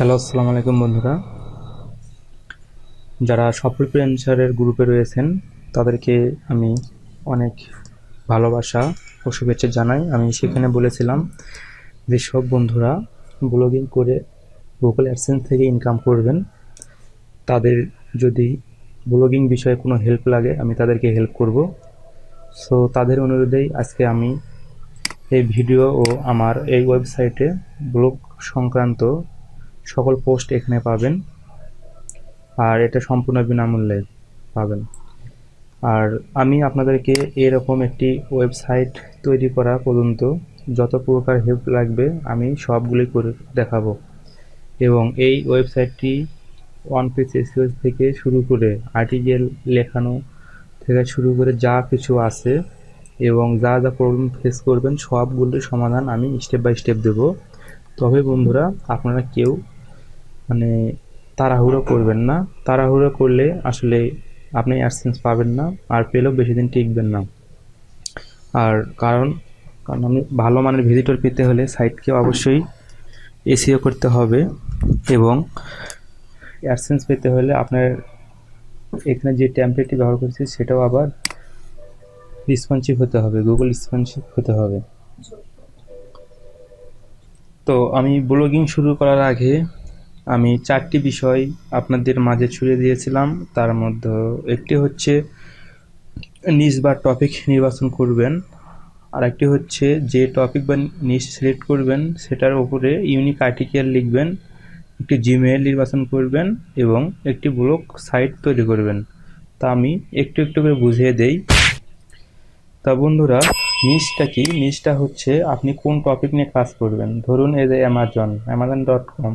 Hello, আসসালামু আলাইকুম বন্ধুরা। যারা সফল ফ্রিল্যান্সারের গ্রুপে রয়েছেন তাদেরকে আমি অনেক ভালোবাসা ও শুভেচ্ছা জানাই। আমি সেখানে বলেছিলাম যে সব বন্ধুরা ব্লগিং করে গুগল অ্যাডসেন্স থেকে ইনকাম করবেন। তাদের যদি ব্লগিং বিষয়ে কোনো হেল্প লাগে আমি তাদেরকে হেল্প করব। সো তাদের অনুরোধেই আজকে আমি এই ভিডিও ও আমার এই ওয়েবসাইটে ব্লগ সংক্রান্ত সকল পোস্ট এখানে পাবেন, আর এটা সম্পূর্ণ বিনামূল্যে পাবেন। আর আমি আপনাদেরকে এরকম একটি ওয়েবসাইট তৈরি করা পর্যন্ত যত প্রকার হেল্প লাগবে আমি সবগুলি করে দেখাবো। এবং এই ওয়েবসাইটটি ওয়ান পেজ এসইও থেকে শুরু করে আর্টিকেল লেখানো থেকে শুরু করে যা কিছু আছে এবং যা যা প্রবলেম ফেস করবেন সবগুলোর সমাধান আমি স্টেপ বাই স্টেপ দেবো। তবে বন্ধুরা, আপনারা কেউ মানে তাড়াহুড়ো করবেন না। তাড়াহুড়ো করলে আসলে আপনি অ্যাডসেন্স পাবেন না, আর পেলেও বেশি দিন টিকবেন না। আর কারণ কারণ আমি ভালো মানের ভিজিটর পেতে হলে সাইটকে অবশ্যই এসইও করতে হবে, এবং অ্যাডসেন্স পেতে হলে আপনার এখানে যে টেমপ্লেটটি ব্যবহার করছি সেটাও আবার রেসপন্সিভ হতে হবে, গুগল রেসপন্সিভ হতে হবে। তো আমি ব্লগিং শুরু করার আগে আমি 4টি বিষয় আপনাদের মাঝে ছড়িয়ে দিয়েছিলাম। তার মধ্যে একটি হচ্ছে নিশ বা টপিক নির্বাচন করবেন, আর একটি হচ্ছে যে টপিক বা নিশ সিলেক্ট করবেন সেটার উপরে ইউনিক আর্টিকেল লিখবেন, একটি জিমেইল নির্বাচন করবেন এবং একটি ব্লগ সাইট তৈরি করবেন। তা আমি একটু একটু করে বুঝিয়ে দেই। তা বন্ধুরা, নিশটা কি? নিশটা হচ্ছে আপনি কোন টপিক নিয়ে কাজ করবেন। ধরুন এই যে অ্যামাজন.কম,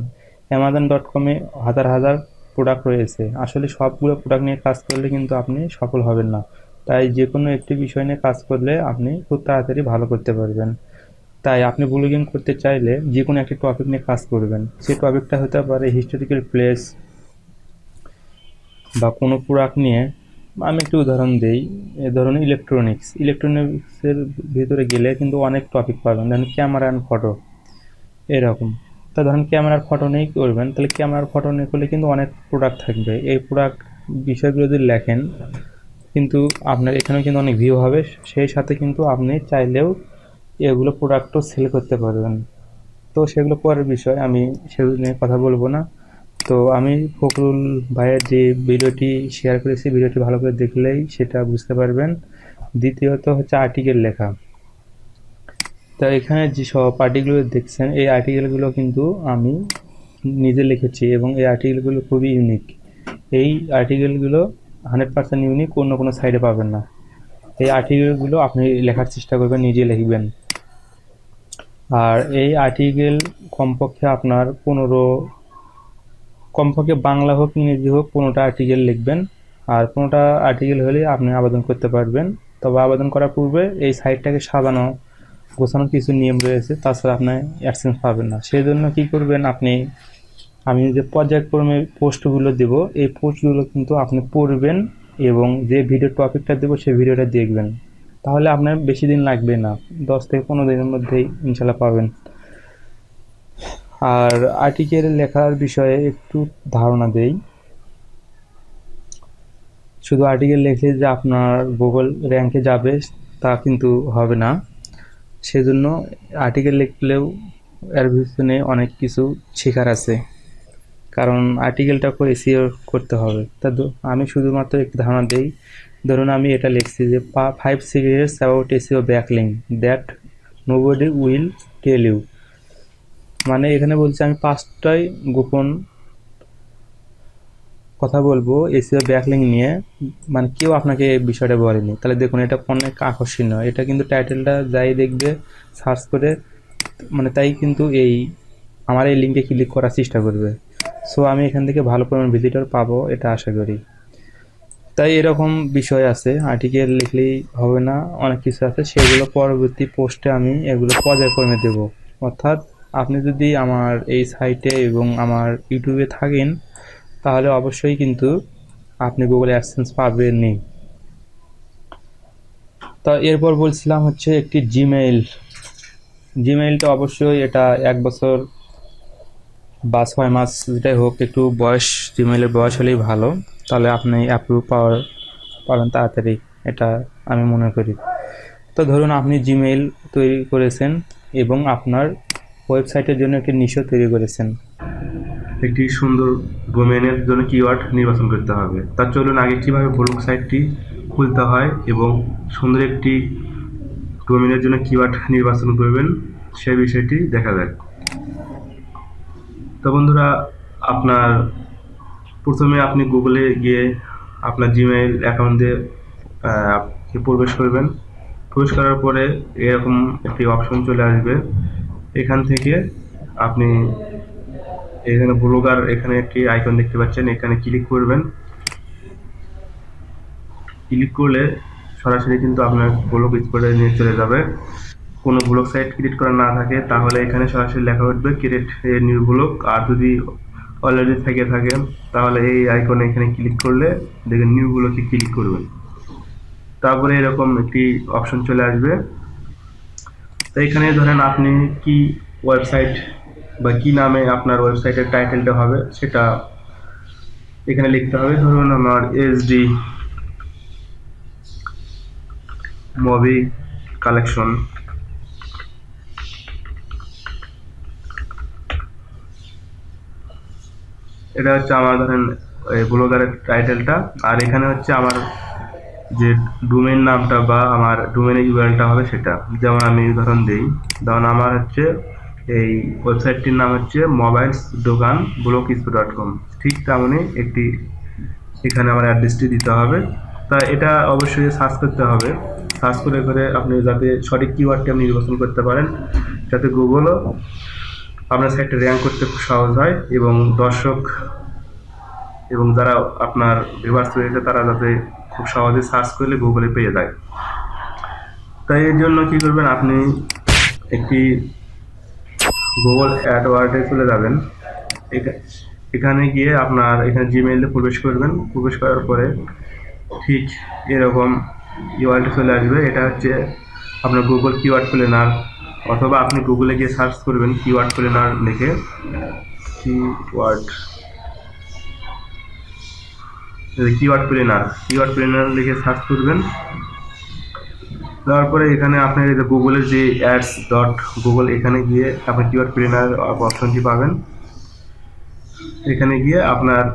অ্যামাজন.কমে হাজার হাজার প্রোডাক্ট রয়েছে। আসলে সবগুলো প্রোডাক্ট নিয়ে কাজ করলে কিন্তু আপনি সফল হবেন না। তাই যে কোনো একটি বিষয় নিয়ে কাজ করলে আপনি খুব তাড়াতাড়ি ভালো করতে পারবেন। তাই আপনি ব্লগিং করতে চাইলে যে কোনো একটি টপিক নিয়ে কাজ করবেন। সেই টপিকটা হতে পারে হিস্টোরিক্যাল প্লেস বা কোনো প্রোডাক্ট নিয়ে। আমি একটু উদাহরণ দিই। এ ধরুন ইলেকট্রনিক্সের ভিতরে গেলে কিন্তু অনেক টপিক পাবেন, যেমন ক্যামেরা অ্যান্ড ফটো এরকম। তা ধরুন ক্যামেরার ফটো নিয়েই করবেন, তাহলে ক্যামেরার ফটো নিয়ে করলে কিন্তু অনেক প্রোডাক্ট থাকবে। এই প্রোডাক্ট বিষয়গুলো যদি লেখেন কিন্তু আপনার এখানেও কিন্তু অনেক ভিউ হবে, সেই সাথে কিন্তু আপনি চাইলেও এগুলো প্রোডাক্টও সেল করতে পারবেন। তো সেগুলো পরের বিষয়, আমি সেগুলো নিয়ে কথা বলবো না। তো আমি ফখরুল ভাইয়ের যে ভিডিওটি শেয়ার করেছি, ভিডিওটি ভালো করে দেখলেই সেটা বুঝতে পারবেন। দ্বিতীয়ত হচ্ছে আর্টিকেল লেখা। তা এখানে যে সব আর্টিকেলগুলো দেখছেন এই আর্টিকেলগুলো কিন্তু আমি নিজে লিখেছি, এবং এই আর্টিকেলগুলো খুবই ইউনিক। এই আর্টিকেলগুলো 100% ইউনিক, অন্য কোনো সাইডে পাবেন না। এই আর্টিকেলগুলো আপনি লেখার চেষ্টা করবেন, নিজে লিখবেন। আর এই আর্টিকেল কমপক্ষে আপনার কমপক্ষে বাংলা হোক ইংরেজি হোক 15টা আর্টিকেল লিখবেন। আর 15টা আর্টিকেল হলে আপনি আবেদন করতে পারবেন। তবে আবেদন করার পূর্বে এই সাইটটাকে সাজানো গোছানোর কিছু নিয়ম রয়েছে, তাছাড়া আপনি অ্যাডসেন্স পাবেন না। সেই জন্য কী করবেন আপনি, আমি যে পর্যায়ক্রমে পোস্টগুলো দেব এই পোস্টগুলো কিন্তু আপনি পড়বেন, এবং যে ভিডিও টপিকটা দেবো সেই ভিডিওটা দেখবেন। তাহলে আপনার বেশি দিন লাগবে না, 10 থেকে 15 দিনের মধ্যেই ইনশাল্লাহ পাবেন। আর আর্টিকেল লেখার বিষয়ে একটু ধারণা দেই। শুধু আর্টিকেল লিখলে যে আপনার গুগল র্যাঙ্কে যাবে তা কিন্তু হবে না। সেজন্য আর্টিকেল লিখলেও এর পিছনে অনেক কিছু শেখার আছে, কারণ আর্টিকেলটাকে এসইও করতে হবে। আমি শুধুমাত্র একটু ধারণা দেই। ধরুন আমি এটা লিখছি যে 5 secrets about SEO backlink that nobody will tell you. মানে এখানে বলছি আমি 5টাই গোপন কথা বলবো এসইও ব্যাকলিং নিয়ে, মানে কেউ আপনাকে এই বিষয়টা বলেনি। তাহলে দেখুন এটা অনেক আকর্ষণীয়, এটা কিন্তু টাইটেলটা যাই দেখবে সার্চ করে মানে তাই কিন্তু আমার এই লিঙ্কে ক্লিক করার চেষ্টা করবে। সো আমি এখান থেকে ভালো পরিমাণ ভিজিটর পাবো এটা আশা করি। তাই এরকম বিষয় আছে, আর্টিকেল লিখলেই হবে না, অনেক কিছু আছে, সেগুলো পরবর্তী পোস্টে আমি এগুলো পর্যায়ক্রমে দেব। অর্থাৎ আপনি যদি আমার এই সাইটে এবং আমার ইউটিউবে থাকেন তাহলে অবশ্যই কিন্তু আপনি গুগল অ্যাডসেন্স পাবেনই। তা এরপর বলছিলাম হচ্ছে একটি জিমেইলটা অবশ্যই এটা 1 বছর বা 6 মাস যেটাই হোক, একটু বয়স, জিমেইলের বয়স হলেই ভালো। তাহলে আপনি অ্যাপ্রুভ পাবেন তাড়াতাড়ি, এটা আমি মনে করি। তো ধরুন আপনি জিমেইল তৈরি করেছেন এবং আপনার ওয়েবসাইটের জন্য একটি নিশও তৈরি করেছেন। একটি সুন্দর ডোমেনের জন্য কিওয়ার্ড নির্বাচন করতে হবে। তার চলুন আগে কীভাবে ব্লগ সাইটটি খুলতে হয় এবং সুন্দর একটি ডোমেনের জন্য কিওয়ার্ড নির্বাচন করবেন সেই বিষয়টি দেখা যাক। তো বন্ধুরা, আপনার প্রথমে আপনি গুগলে গিয়ে আপনার জিমেইল অ্যাকাউন্ট দিয়ে প্রবেশ করবেন। প্রবেশ করার পরে এরকম একটি অপশন চলে আসবে। এখান থেকে আপনি এখানে ব্লগার, এখানে একটি আইকন দেখতে পাচ্ছেন, এখানে ক্লিক করবেন। ক্লিক করলে সরাসরি কিন্তু আপনার ব্লগ স্পটে নিয়ে চলে যাবে। কোনো ব্লগ সাইট ক্রিয়েট করা না থাকে তাহলে এখানে সরাসরি লেখা উঠবে ক্রিয়েট এ নিউ ব্লগ। আর যদি অলরেডি থেকে থাকে তাহলে এই আইকনে এখানে ক্লিক করলে দেখেন নিউ ব্লগে ক্লিক করবেন। তারপরে এরকম একটি অপশন চলে আসবে। তো এখানে ধরেন আপনি কি ওয়েবসাইট বা কি নামে আপনার ওয়েবসাইটের টাইটেলটা হবে সেটা এখানে লিখতে হবে। ধরুন আমার এসডি মুভি কালেকশন, এটা হচ্ছে আমার ধরেন ব্লগারের টাইটেলটা। আর এখানে হচ্ছে আমার যে ডোমেইন নামটা বা আমার ডোমেইনের ইউআরএলটা হবে সেটা। যেমন আমি উদাহরণ দিই, যেমন আমার হচ্ছে এই ওয়েবসাইটটির নাম হচ্ছে মোবাইলস দোকান blogspot.com, ঠিক তেমনই একটি এখানে আমার অ্যাড্রেসটি দিতে হবে। তা এটা অবশ্যই সার্চ করতে হবে। সার্চ করে করে আপনি যাতে সঠিক কিওয়ার্ডটি আপনি নির্বাচন করতে পারেন, যাতে গুগলও আপনার সাইটে র্যাঙ্ক করতে খুব সহজ হয় এবং দর্শক এবং যারা আপনার ভিউয়ার্স রয়েছে তারা যাতে খুব সহজে সার্চ করলে গুগলে পেয়ে যায়। তাই এর জন্য কি করবেন, আপনি একটি গুগল অ্যাডওয়ার্ডে চলে যাবেন। এখানে গিয়ে আপনার এখানে জিমেইলে প্রবেশ করবেন। প্রবেশ করার পরে ঠিক এরকম কিওয়ার্ড চলে আসবে। এটা হচ্ছে আপনার গুগল কিওয়ার্ড প্ল্যানার, অথবা আপনি গুগলে গিয়ে সার্চ করবেন কিওয়ার্ড প্ল্যানার লিখে, কিওয়ার্ড প্ল্যানার লিখে সার্চ করবেন। তারপরে এখানে আপনার গুগলের যে অ্যাডস ডট গুগল, এখানে গিয়ে আপনি কিওয়ার্ড প্ল্যানার অপশনটি পাবেন। এখানে গিয়ে আপনার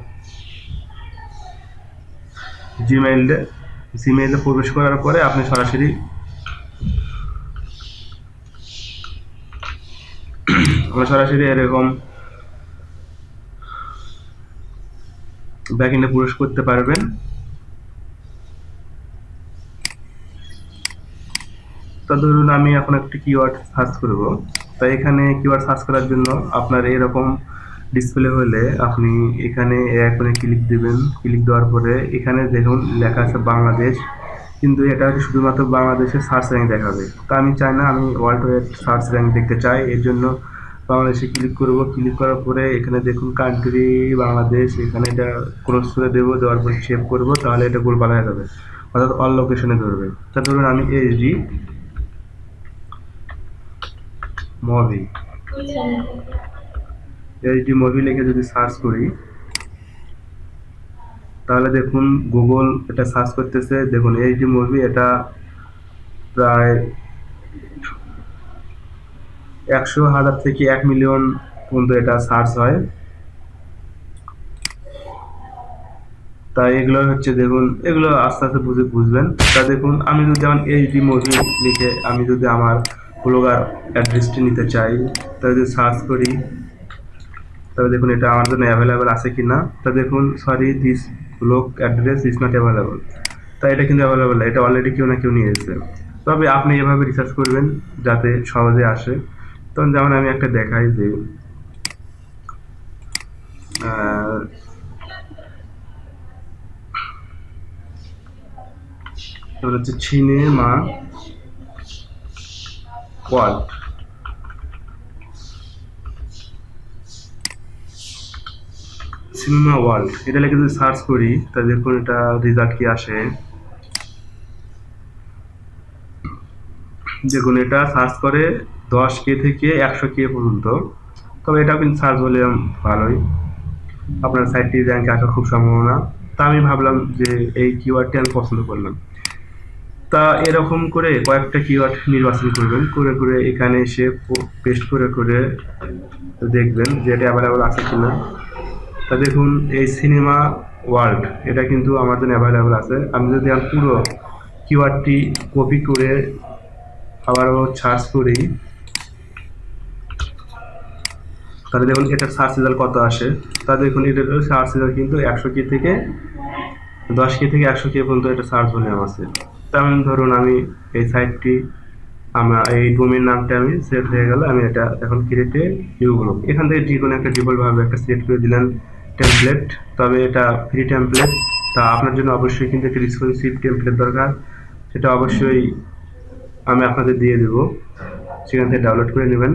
জিমেইলে প্রবেশ করার পরে আপনি সরাসরি এরকম ব্যাকএন্ডে প্রবেশ করতে পারবেন। তো ধরুন আমি এখন একটি কিওয়ার্ড সার্চ করব। তাই এখানে কিওয়ার্ড সার্চ করার জন্য আপনার এরকম ডিসপ্লে হলে আপনি এখানে আইকনে ক্লিক দেবেন। ক্লিক দেওয়ার পরে এখানে দেখুন লেখা আছে বাংলাদেশ, কিন্তু এটা হচ্ছে শুধুমাত্র বাংলাদেশের সার্চ র্যাঙ্ক দেখাবে। তা আমি চাই না, আমি ওয়ার্ল্ড ওয়াইড সার্চ র্যাঙ্ক দেখতে চাই। এর জন্য বাংলাদেশে ক্লিক করব। ক্লিক করার পরে এখানে দেখুন কান্ট্রি বাংলাদেশ, এখানে এটা ক্রস করে দেবো। দেওয়ার পর সেভ করব, তাহলে এটা গোলপালা হয়ে যাবে, অর্থাৎ অল লোকেশনে ধরবে। তা ধরুন আমি এইচডি মুভি লিখে যদি সার্চ করি তাহলে দেখুন গুগল এটা সার্চ করতেছে। দেখুন এইচডি মুভি, এটা প্রায় 100,000 থেকে 1 মিলিয়ন পর্যন্ত এটা সার্চ হয়। তাই এগুলো হচ্ছে দেখুন, এগুলো আস্তে আস্তে বুঝবেন। তা দেখুন আমি যদি যেমন এইচডি মুভি লিখে আমি যদি আমার ব্লগার অ্যাড্রেসটি নিতে চাই, তাহলে যদি সার্চ করি তবে দেখুন এটা আমার জন্য অ্যাভেলেবেল আছে কি না। তা দেখুন sorry this blog address is not available. তাই এটা কিন্তু অ্যাভেলেবল, এটা অলরেডি কেউ না কেউ নিয়ে এসেছে। তবে আপনি এভাবে রিসার্চ করবেন যাতে সহজে আসে। তখন যেমন আমি একটা দেখাই যে হচ্ছে সিনেমা ওয়ার্ল্ড। এটা লিখে যদি সার্চ করি তা দেখুন এটা রেজাল্ট কি আসে। দেখুন এটা সার্চ করে 10K থেকে 100K পর্যন্ত। তবে এটাও কিন্তু সার্চ ভলিউম ভালোই, আপনার সাইটটি র্যাঙ্কে আসার খুব সম্ভাবনা। তা আমি ভাবলাম যে এই কিওয়ার্ডটি আমি পছন্দ করলাম। তা এরকম করে কয়েকটা কিওয়ার্ড নির্বাচন করবেন, করে করে এখানে এসে পেস্ট করে করে দেখবেন যে এটা অ্যাভেলেবল আছে কিনা। তা দেখুন এই সিনেমা ওয়ার্ল্ড এটা কিন্তু আমার জন্য অ্যাভেলেবল আছে। আমি যদি আর পুরো কিওয়ার্ডটি কপি করে আবারও সার্চ করি, তাহলে দেখুন এটার সার্চ রেজাল্ট কত আসে। তা দেখুন এটার সার্চ রেজাল্ট কিন্তু 100 কে থেকে 10 কে থেকে 100 কে পর্যন্ত এটা সার্চ ভলিউম আছে। তেমন ধরুন আমি এই সাইটটি আমার এই ডোমেইন নামটা আমি সেট হয়ে গেল, আমি এটা এখন ক্রিয়েটে নিউ ব্লগ এখান থেকে যে কোনো একটা ডিফল্ট ভাবে একটা সিলেক্ট করে দিলেন টেমপ্লেট। তবে এটা ফ্রি টেমপ্লেট, তা আপনার জন্য অবশ্যই কিন্তু একটা রেসপন্সিভ টেমপ্লেট দরকার, সেটা অবশ্যই আমি আপনাদের দিয়ে দেব, সেখান থেকে ডাউনলোড করে নেবেন।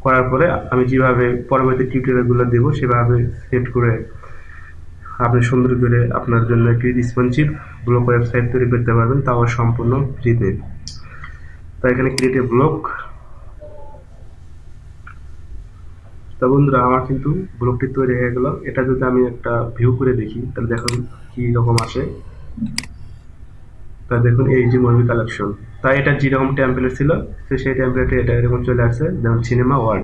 করার পরে আমি যেভাবে পরবর্তী টিউটোরিয়ালগুলো দেবো সেভাবে সেট করে আপনি সুন্দর করে আপনার জন্য একটি রেসপন্সিভ ব্লগ ওয়েবসাইট তৈরি করতে পারবেন, তাও সম্পূর্ণ ফ্রিতে। তো এখানে ক্রিয়েট এ ব্লগ। তা বন্ধুরা আমার কিন্তু ব্লগটি তৈরি হয়ে গেল। এটা যদি আমি একটা ভিউ করে দেখি তাহলে দেখুন কি রকম আসে। তা দেখুন এই যে মুভি কালেকশন, তাই এটা যেরকম টেমপ্লেট ছিল সেই টেমপ্লেটে এটা এরকম চলে আসছে, যেমন সিনেমা ওয়ার্ল্ড।